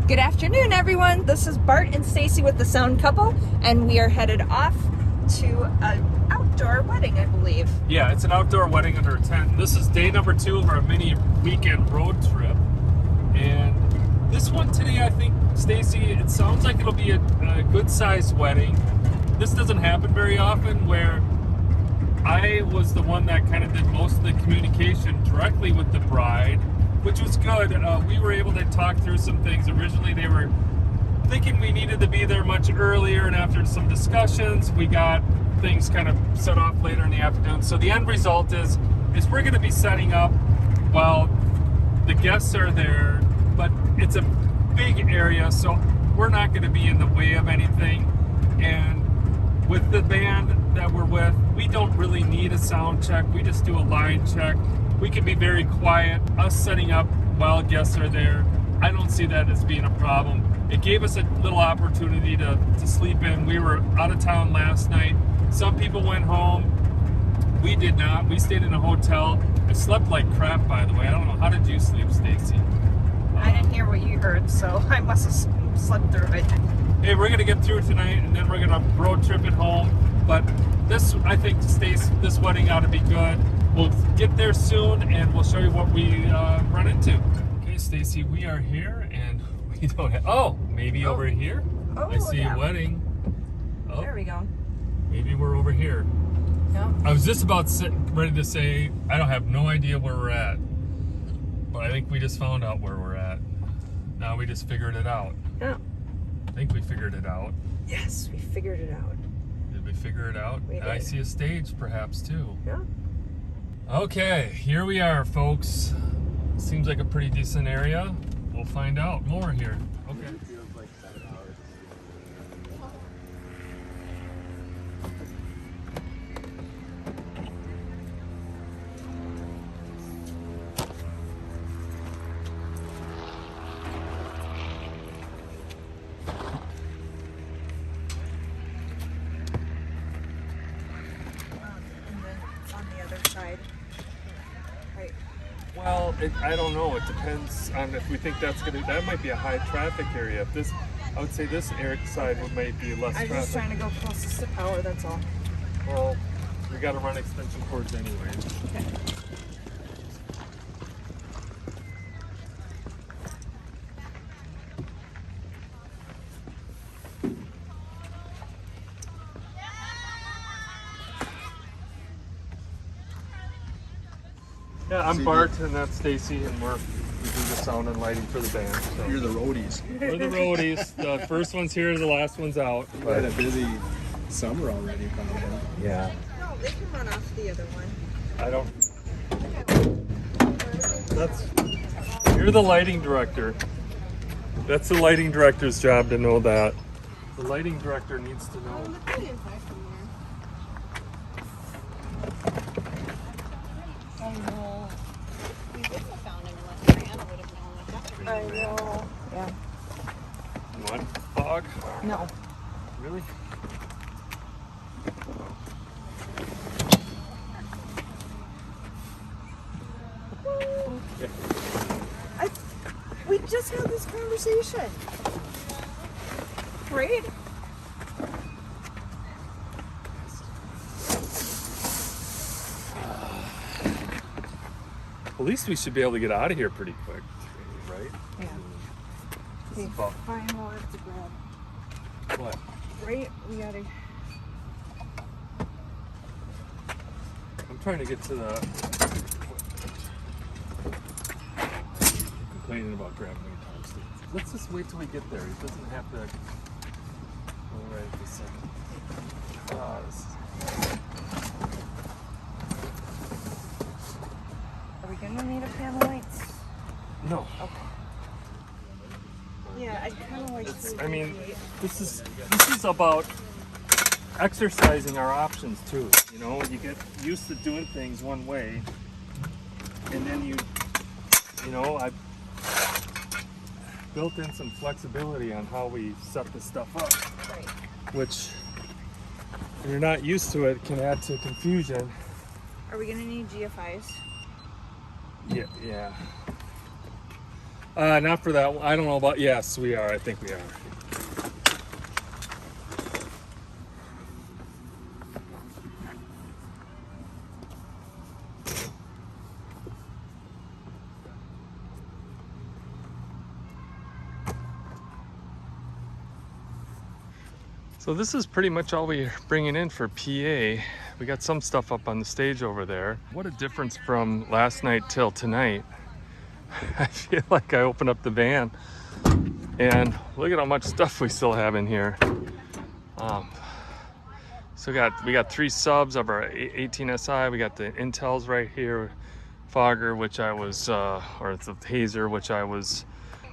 Good afternoon, everyone. This is Bart and Stacy with the Sound Couple, and we are headed off to an outdoor wedding, I believe. Yeah, it's an outdoor wedding under a tent. This is day number 2 of our mini weekend road trip. And this one today, I think, Stacy, it sounds like it'll be a good-sized wedding. This doesn't happen very often, where I was the one that kind of did most of the communication directly with the bride, which was good. We were able to talk through some things. Originally, they were thinking we needed to be there much earlier, and after some discussions, we got things kind of set off later in the afternoon. So the end result is we're going to be setting up while the guests are there, but it's a big area, so we're not going to be in the way of anything. And with the band that we're with, we don't really need a sound check. We just do a line check. We can be very quiet. Us setting up while guests are there, I don't see that as being a problem. It gave us a little opportunity to sleep in. We were out of town last night. Some people went home. We did not. We stayed in a hotel. I slept like crap, by the way. I don't know. How did you sleep, Stacy? I didn't hear what you heard, so I must have slept through it. Hey, we're going to get through tonight, and then we're going to road trip it home. But this, I think, Stace, this wedding ought to be good. We'll get there soon, and we'll show you what we run into. Okay, Stacy, we are here, and we don't have... Oh, maybe over here? Oh, I see yeah. a wedding. Oh, There we go. maybe we're over here. Yeah. I was just about ready to say, I don't have no idea where we're at. But I think we just found out where we're at. Now we just figured it out. Yeah. I think we figured it out. Yes, we figured it out. Did we figure it out? We And I did. see a stage, perhaps, too. Yeah. Okay, here we are, folks. Seems like a pretty decent area. We'll find out more here. Okay. And then on the other side. Right. Well, I don't know. It depends on if we think that might be a high traffic area. If this, I would say this side might be less I'm traffic. just trying to go closest to power, that's all. Well, we got to run extension cords anyway. Okay. Yeah, I'm Bart, and that's Stacy, and we do the sound and lighting for the band. So. You're the roadies. We're the roadies. The first one's here, the last one's out. You had a busy summer already, probably. Yeah. No, they can run off the other one. I don't. You're the lighting director. That's the lighting director's job to know that. The lighting director needs to know. I know. Yeah. You want fog? No. Really? We just had this conversation. Right? At least we should be able to get out of here pretty quick, right? Yeah. This is Okay, about find more to grab. what? Right? We gotta. I'm trying to get to the. Complaining about grabbing times. Let's just wait till we get there. He doesn't have to go right this second. Are we gonna need a panel lights? No. Okay. Yeah, I kind of like. I mean, this is about exercising our options too. You know, you get used to doing things one way, and then you know, I built in some flexibility on how we set this stuff up, Right. which, when you're not used to it, can add to confusion. Are we gonna need GFIs? Yeah. Not for that one. I don't know about, yes, we are. I think we are. So this is pretty much all we're bringing in for PA. We got some stuff up on the stage over there. What a difference from last night till tonight. I feel like I opened up the van and look at how much stuff we still have in here. So we got 3 subs of our 18SI. We got the Intels right here, Fogger, which I was, or the Hazer, which I was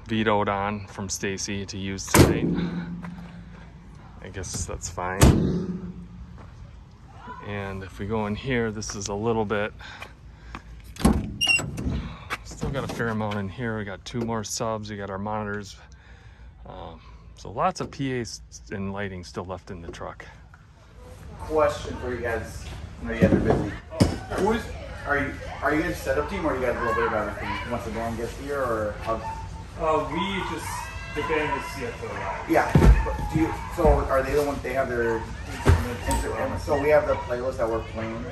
vetoed on from Stacy to use tonight. I guess that's fine. And if we go in here, this is a little bit, still got a fair amount in here. We got 2 more subs, we got our monitors. So lots of PAs and lighting still left in the truck. Question for you guys. I know you guys are busy. Are you guys setup team, or are you guys a little bit of everything? Once the band gets here, or how? The band is here for a while. Yeah. But so are they the ones? They have their Instagram. So we have the playlist that we're playing,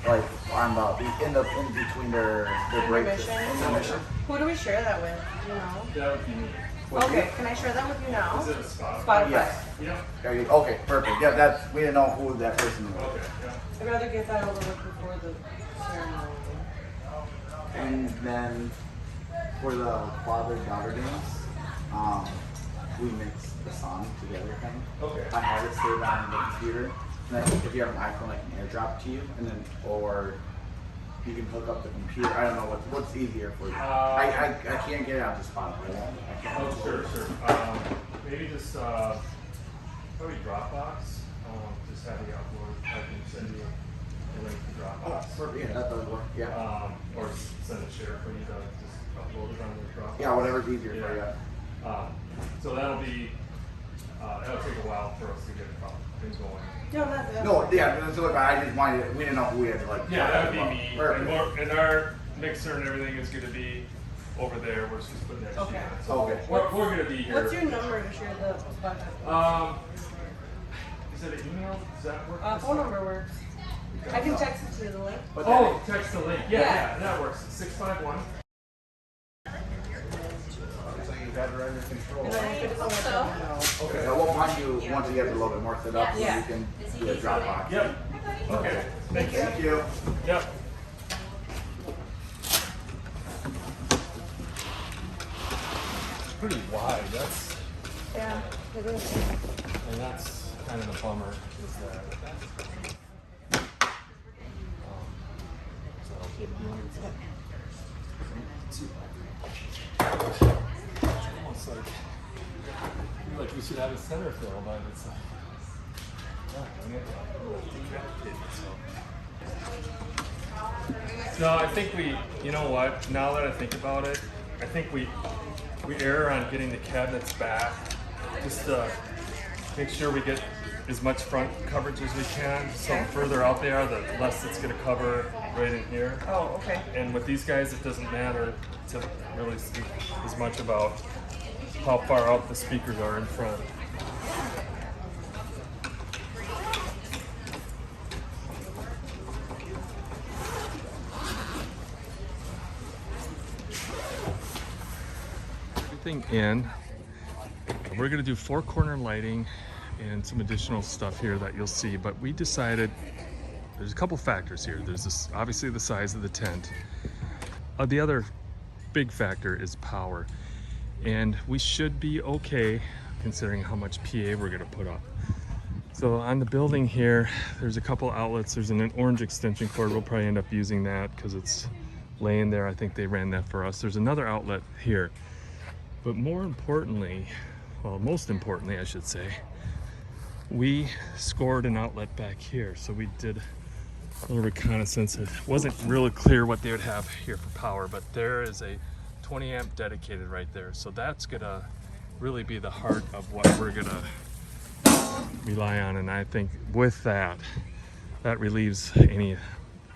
like on in between their breaks. Intermission. Who do we share that with? Do you know? That would be me. Okay, can I share that with you now? Is it a spot? Spotify. Yes. Yeah. Okay, perfect. Yeah, we didn't know who that person was. Okay, yeah. I'd rather get that over with before the ceremony. And then for the father-daughter dance, we mix the song together, kind of. Okay. I have it saved on the computer. And then if you have an iPhone, I can airdrop to you, and then or you can hook up the computer. I don't know what's easier for you. I can't get it out to Spotify. I can't. Oh, sure. Maybe just probably Dropbox. Just have you upload. I can send you a link to Dropbox. Perfect. Yeah, that does work. Yeah. Or send a share for you to just upload it on the Dropbox. Yeah, whatever's easier for you. So that'll take a while for us to get things going. No, yeah, that's what I just wanted. We didn't know who we had to like. Yeah, that would be me. Perfect. And our mixer and everything is going to be over there. We're just putting that sheet Okay. on. So Okay. we're going to be here. What's your number to share the Spotify? Is it an email? Does that work? Phone number works. I can text it to you, the link. Oh, text the link. Yeah. Yeah, that works. 651. So you got it under control. And then you can just let them know. Okay. So we'll find you once you have a little bit more set up, so Yeah. you can do a Dropbox. Yep. Okay. Thank you. Thank you. Yep. It's pretty wide. Yeah, it is. And that's kind of the bummer is that. So I'll keep doing it. It's almost like I feel like we should have a center fill, but it's no, I think you know what, now that I think about it, I think we err on getting the cabinets back just to make sure we get as much front coverage as we can. So the further out they are, the less it's going to cover right in here. Oh, okay. And with these guys, it doesn't matter to really speak as much about how far out the speakers are in front. Everything in. We're going to do 4-corner lighting and some additional stuff here that you'll see, but we decided there's a couple factors here. There's this, obviously the size of the tent. The other big factor is power, and we should be okay considering how much PA we're going to put up. So on the building here, there's a couple outlets. There's an orange extension cord. We'll probably end up using that because it's laying there. I think they ran that for us. There's another outlet here, but more importantly, well, most importantly I should say, we scored an outlet back here. So we did a little reconnaissance. It wasn't really clear what they would have here for power, but there is a 20 amp dedicated right there. So that's gonna really be the heart of what we're gonna rely on. And I think with that relieves any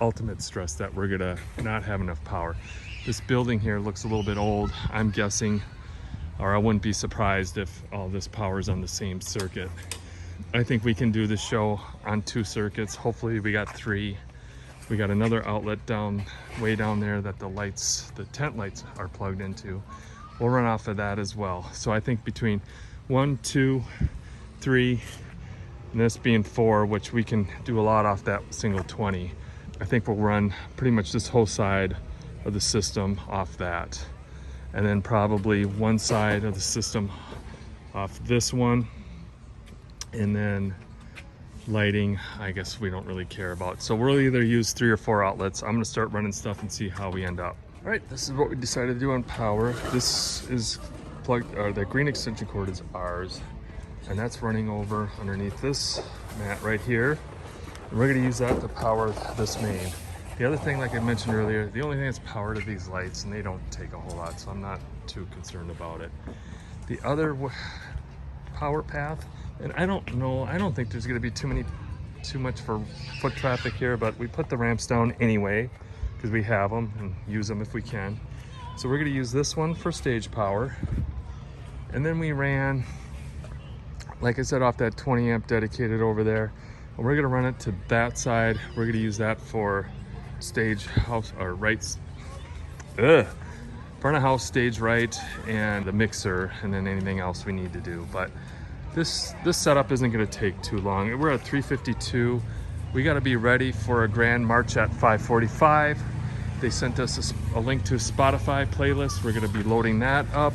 ultimate stress that we're gonna not have enough power. This building here looks a little bit old, I'm guessing, or I wouldn't be surprised if all this power's on the same circuit. I think we can do the show on 2 circuits. Hopefully we got 3. We got another outlet way down there that the tent lights are plugged into. We'll run off of that as well. So I think between 1, 2, 3, and this being 4, which we can do a lot off that single 20, I think we'll run pretty much this whole side of the system off that. And then probably one side of the system off this one. And then lighting, I guess we don't really care about. So we'll either use 3 or 4 outlets. I'm gonna start running stuff and see how we end up. All right, this is what we decided to do on power. This is plugged, the green extension cord is ours. And that's running over underneath this mat right here. And we're gonna use that to power this main. The other thing, like I mentioned earlier, the only thing that's power to these lights, and they don't take a whole lot, so I'm not too concerned about it. The other power path, and I don't know, I don't think there's gonna be too much for foot traffic here, but we put the ramps down anyway, because we have them and use them if we can. So we're gonna use this one for stage power. And then we ran, like I said, off that 20 amp dedicated over there. And we're gonna run it to that side. We're gonna use that for stage house or front of house, stage right, and the mixer, and then anything else we need to do. But this setup isn't going to take too long. We're at 3:52. We got to be ready for a grand march at 5:45. They sent us a link to a Spotify playlist. We're going to be loading that up,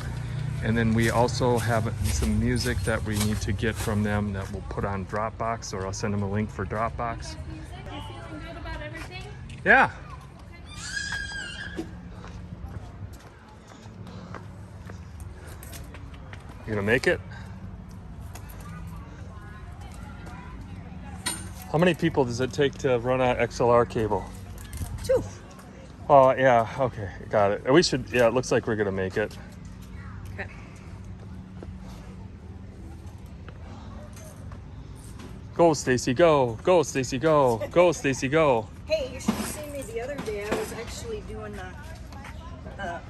and then we also have some music that we need to get from them that we'll put on Dropbox, or I'll send them a link for Dropbox. You feeling good about everything? Yeah. You gonna make it? How many people does it take to run an XLR cable? 2. Oh, yeah, okay, got it. We should, yeah, it looks like we're gonna make it. Okay. Go, Stacy, go. Go, Stacy, go. Go, Stacy, go. Hey, you should have seen me the other day. I was actually doing the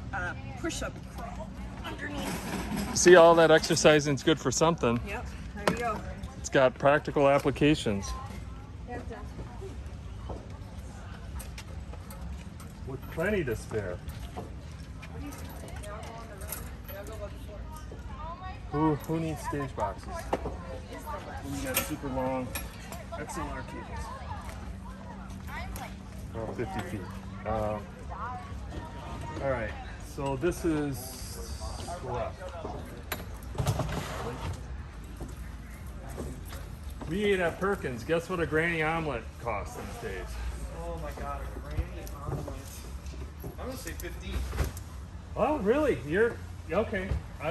push-up crawl underneath. See, all that exercising's good for something. Yep, there you go. It's got practical applications. With plenty to spare. Who needs stage boxes? We got super long XLR cables. Oh, 50 feet. All right, so this is what? We ate at Perkins. Guess what a granny omelet costs these days? Oh my god, a granny omelet. I'm gonna say 15. Oh, really? You're okay.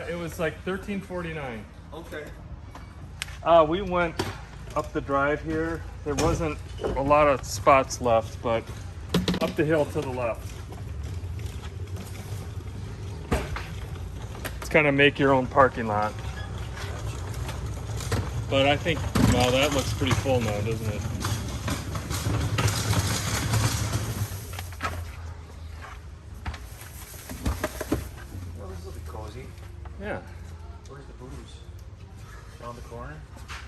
It was like $13.49. Okay. We went up the drive here. There wasn't a lot of spots left, but up the hill to the left. It's kind of make your own parking lot. But I think, well, that looks pretty full now, doesn't it? Well, this will be cozy. Yeah. Where's the booze? Around the corner?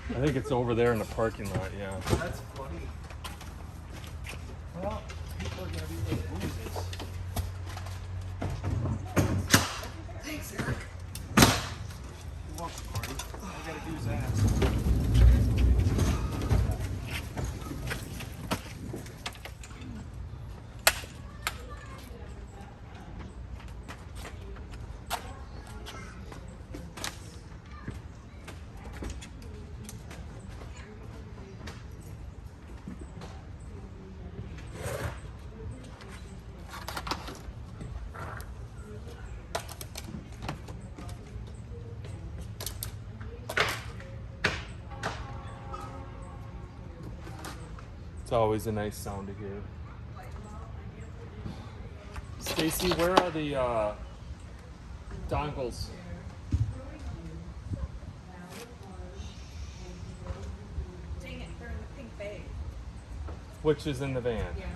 I think it's over there in the parking lot, yeah. That's funny. Well, people are gonna be where the booze is. Thanks, Eric. You're welcome, Marty. All I gotta do is ask. It's always a nice sound to hear. Stacy, where are the dongles? Dang it, they're in the pink bag. Which is in the van? Yeah.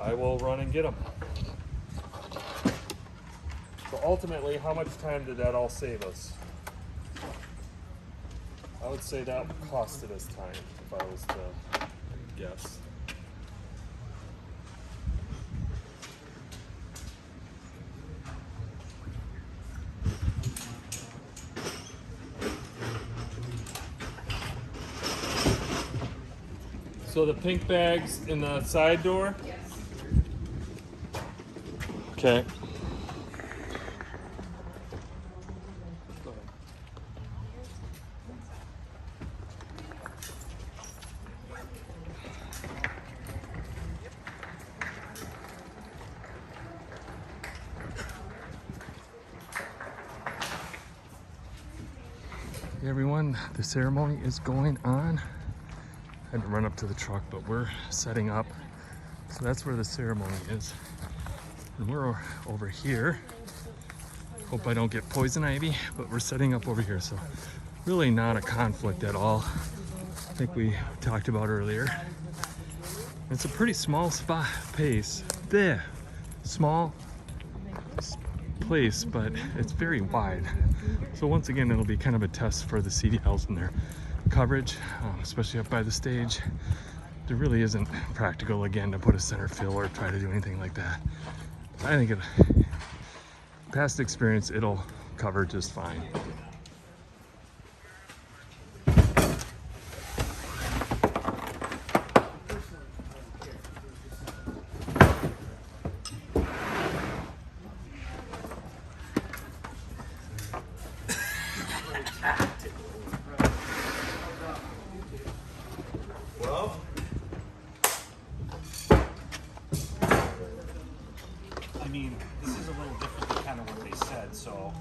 I will run and get them. So ultimately, how much time did that all save us? I would say that costed us time, if I was to guess. So the pink bags in the side door? Yes. Okay. Hey everyone, the ceremony is going on. I had to run up to the truck, but we're setting up. So that's where the ceremony is. And we're over here. Hope I don't get poison ivy, but we're setting up over here. So really not a conflict at all. I think we talked about earlier. It's a pretty small spot, small place, but it's very wide. So once again, it'll be kind of a test for the CDLs and their coverage, especially up by the stage. There really isn't practical again to put a center fill or try to do anything like that. I think past experience, it'll cover just fine. I mean, this is a little different than kind of what they said, so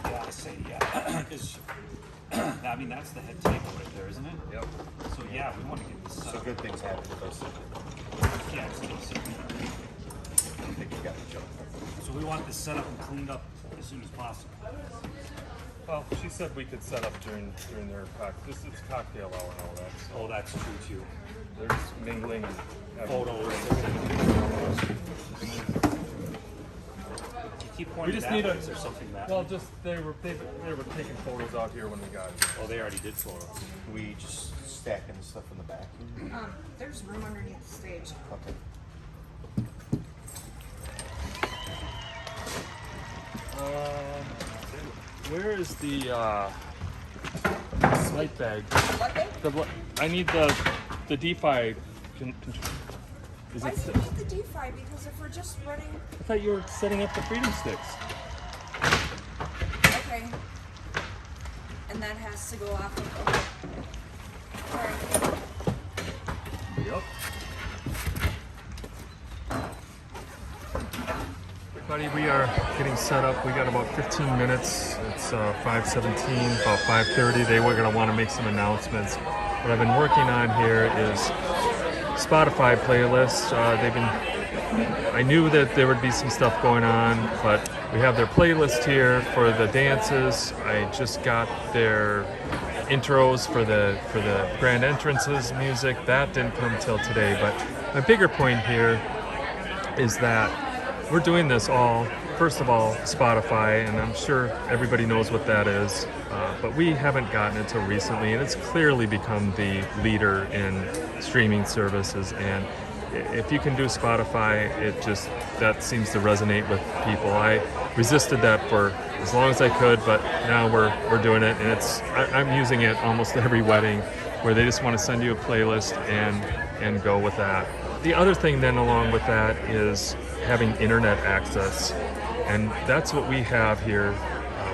gotta say yeah. 'Cause, I mean, that's the head table right there, isn't it? Yep. So yeah, we want to get this set So up. good things happen with us. Yeah, it's gonna sit there. I think you got the joke. So we want this set up and cleaned up as soon as possible. Well, she said we could set up during their practice. It's cocktail hour and all that. So Oh, that's true too. they're just mingling and having Photos. You keep pointing We just that need way. a- Is there something that? Well, just they were taking photos out here when we got here. Oh, they already did photos. We just stacking stuff in the back. There's room underneath the stage. Okay. Where is the light bag? What thing? I need the DeFi. Is Why it? do you need the DeFi? Because if we're just running, I thought you were setting up the freedom sticks. okay, and that has to go off of. Okay. All right. Yep. Everybody, we are getting set up. We got about 15 minutes. It's 5:17, about 5:30. They were going to want to make some announcements. What I've been working on here is Spotify playlists. I knew that there would be some stuff going on, but we have their playlist here for the dances. I just got their intros for the grand entrances music. That didn't come till today, but my bigger point here is that we're doing this all, first of all, Spotify, and I'm sure everybody knows what that is, but we haven't gotten it till recently, and it's clearly become the leader in streaming services. And if you can do Spotify, that seems to resonate with people. I resisted that for as long as I could, but now we're doing it, and I'm using it almost every wedding, where they just want to send you a playlist and go with that. The other thing then along with that is having internet access, and that's what we have here.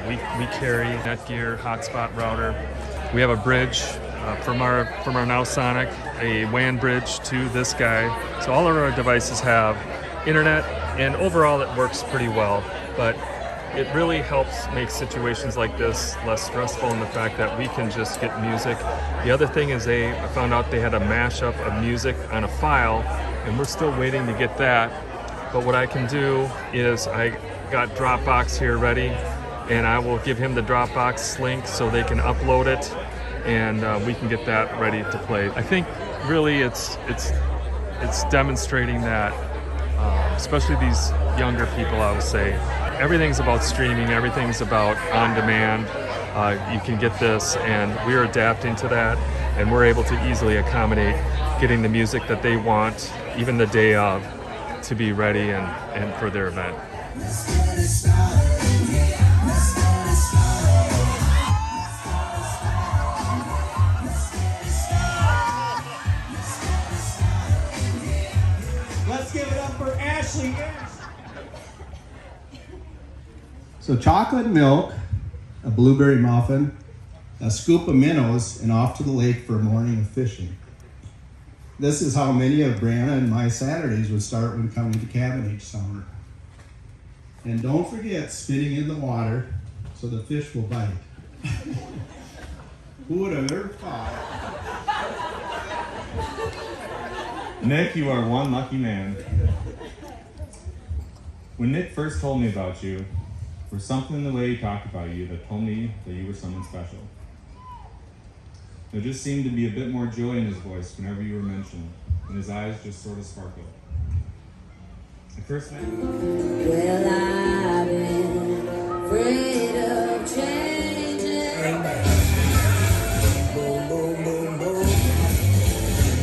We carry Netgear hotspot router. We have a bridge from our Now Sonic, a WAN bridge to this guy. So all of our devices have internet, and overall it works pretty well. But it really helps make situations like this less stressful in the fact that we can just get music. The other thing is I found out they had a mashup of music on a file, and we're still waiting to get that. But what I can do is I got Dropbox here ready, and I will give him the Dropbox link so they can upload it, and we can get that ready to play. I think really it's it's demonstrating that, especially these younger people, I will say, everything's about streaming, everything's about on demand. You can get this, and we're adapting to that, and we're able to easily accommodate getting the music that they want, even the day of, to be ready and for their event. Let's give it up for Ashley. So chocolate milk, a blueberry muffin, a scoop of minnows, and off to the lake for a morning of fishing. This is how many of Brianna and my Saturdays would start when coming to cabin each summer. And don't forget spitting in the water so the fish will bite. Who would have ever thought? Nick, you are one lucky man. When Nick first told me about you, there was something in the way he talked about you that told me that you were someone special. There just seemed to be a bit more joy in his voice whenever you were mentioned, and his eyes just sort of sparkled. At first, Well, I've been afraid of changing. Boom, boom, boom, boom.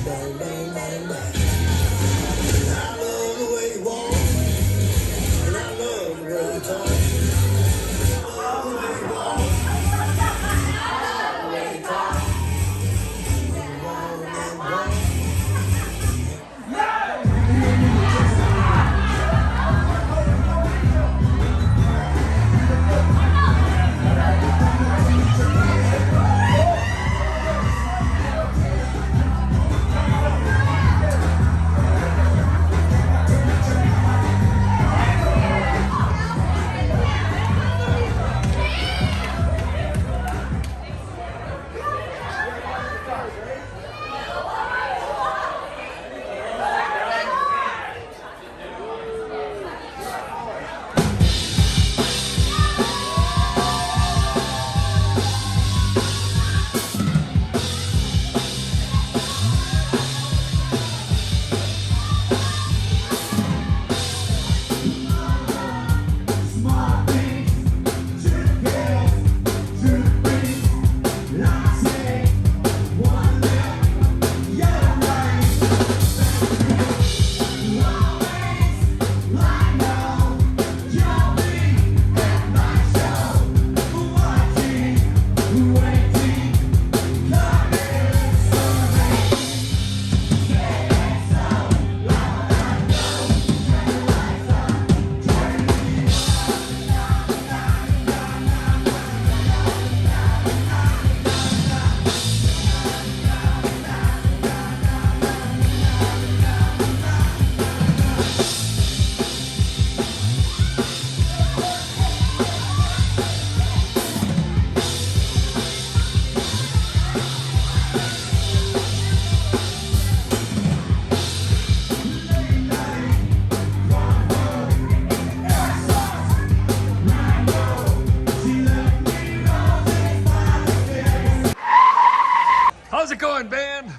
Bang, bang, bang, bang. I love the way you walk, and I love the way you talk. I love the way you walk, I love the way you talk. How's it going, band?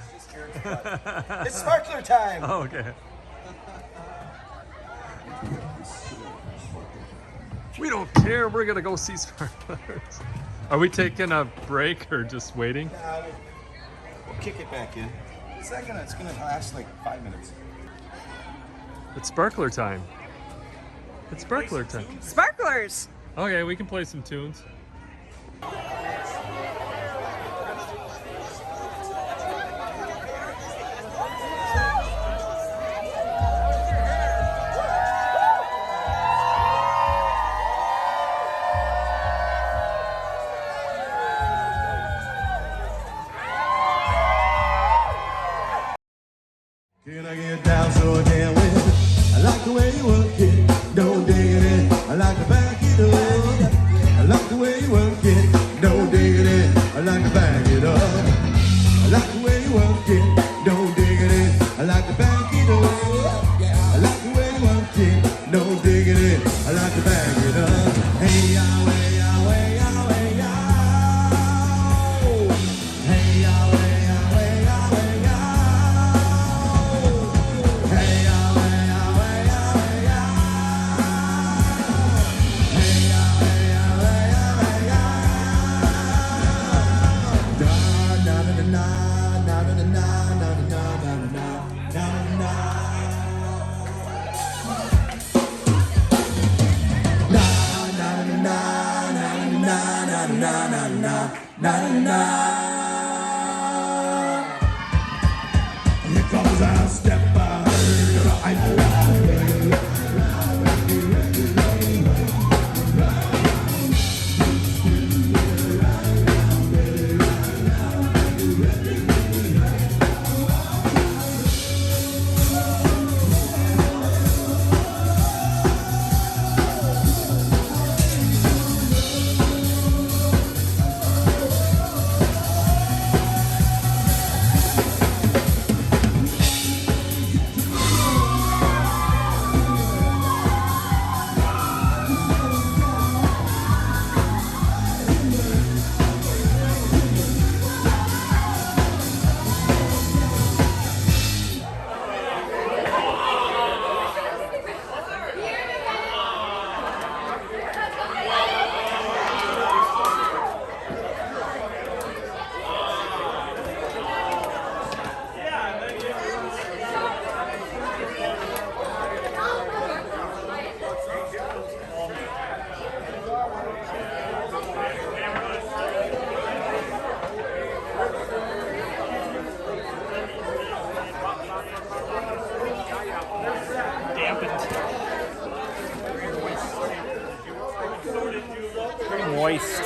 It's sparkler time. Oh, okay. We don't care. We're gonna go see sparklers. Are we taking a break or just waiting? We'll kick it back in. It's gonna last like 5 minutes. It's sparkler time. It's sparkler time. Sparklers! Okay, we can play some tunes. Can I get down so I can win? I like the way you work it, don't dig it in. I like to back it up. I like the way you work it, don't dig it in. I like to back it up. I like the way you work it, don't dig it in. I like to back it up. I like the way you work it, don't dig it in. I like to back it up. Hey, ya, way, ya, way, ya, way, ya. Hey, ya, way, ya, way, ya, way, ya. na. Here comes our step. Moist.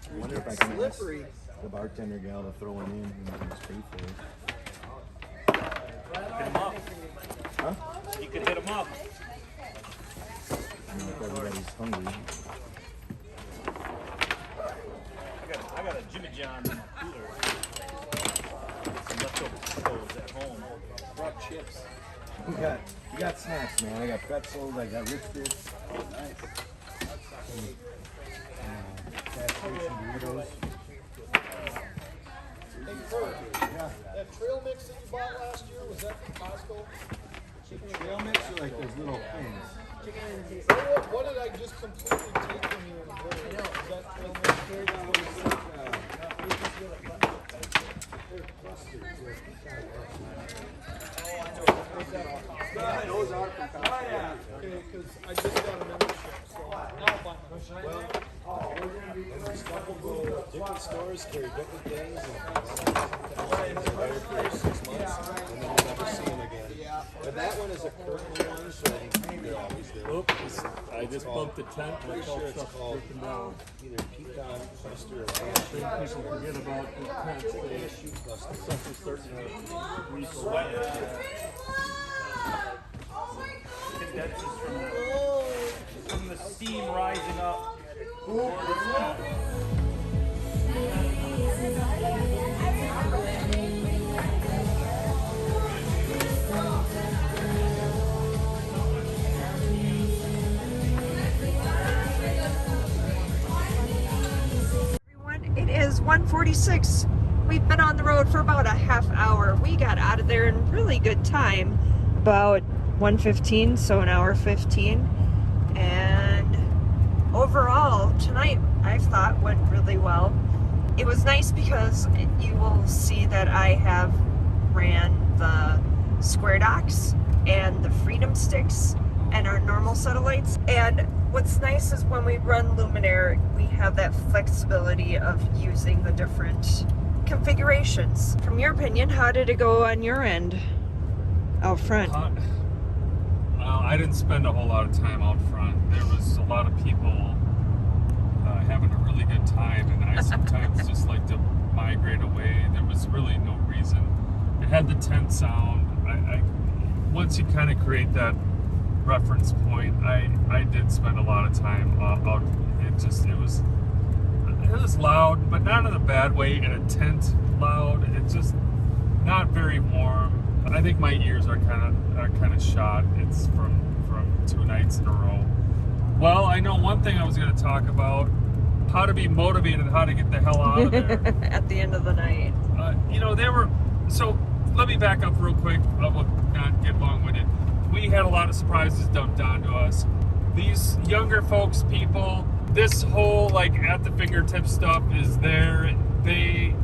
I wonder if I can ask the bartender gal to throw one in and just pay for it. Hit him up. Huh? You could hit him up. I mean, if everybody's hungry. I got a Jimmy John in my cooler. Some leftover tacos at home. Brought chips. You got snacks, man. I got pretzels, I got Rich Bits. Nice. Gas station burritos. That trail mix that you bought last year, was that from Costco? Trail mix are like those little things. What did I just completely take from you in a hurry? Is that trail mix? Those are from Costco. Okay, because I just got a membership, so I'll buy them. Different stores carry different things, and they're there for 6 months, and then you never see them again. But that one is a curtain one, so they're always there. Oops, I just bumped the tent. Pretty sure it's called either pecan cluster or People forget about the tent. shoot cluster. Stuff is starting to refill. I think that's just from the steam rising up. Everyone, it is 1:46. We've been on the road for about a half hour. We got out of there in really good time, about 1:15, so an hour 15. And overall, tonight I thought went really well. It was nice because you will see that I have ran the square docks and the freedom sticks and our normal satellites. And what's nice is when we run Luminaire, we have that flexibility of using the different configurations. From your opinion, how did it go on your end out front? I didn't spend a whole lot of time out front. There was a lot of people having a really good time, and I sometimes just like to migrate away. There was really no reason. It had the tent sound. I once you kind of create that reference point, I did spend a lot of time out. It was loud, but not in a bad way. In a tent loud. It's just not very warm. I think my ears are kind of shot. It's from 2 nights in a row. Well, I know one thing I was going to talk about: how to be motivated, how to get the hell out of there at the end of the night. So let me back up real quick. I will not get long-winded. We had a lot of surprises dumped onto us. These younger folks, people, this whole like at the fingertip stuff is there. They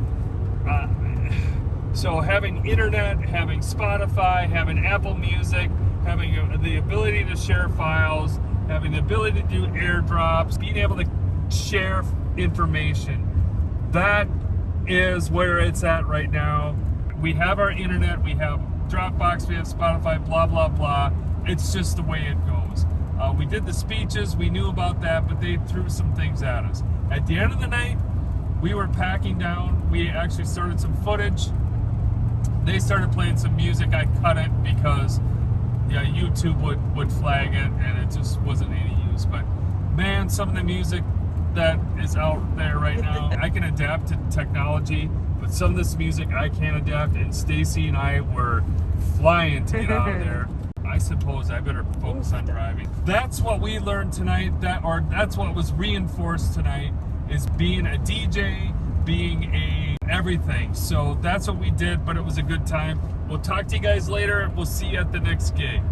So having internet, having Spotify, having Apple Music, having the ability to share files, having the ability to do airdrops, being able to share information, that is where it's at right now. We have our internet, we have Dropbox, we have Spotify, blah, blah, blah. It's just the way it goes. We did the speeches, we knew about that, but they threw some things at us. At the end of the night, we were packing down. We actually started some footage. They started playing some music. I cut it because YouTube would flag it and it just wasn't any use. But man, some of the music that is out there right now, I can adapt to technology, but some of this music I can't adapt, and Stacy and I were flying to get out of there. I suppose I better focus on driving. That's what we learned tonight, that's what was reinforced tonight, is being a DJ, being a everything. So that's what we did, but it was a good time. We'll talk to you guys later. We'll see you at the next gig.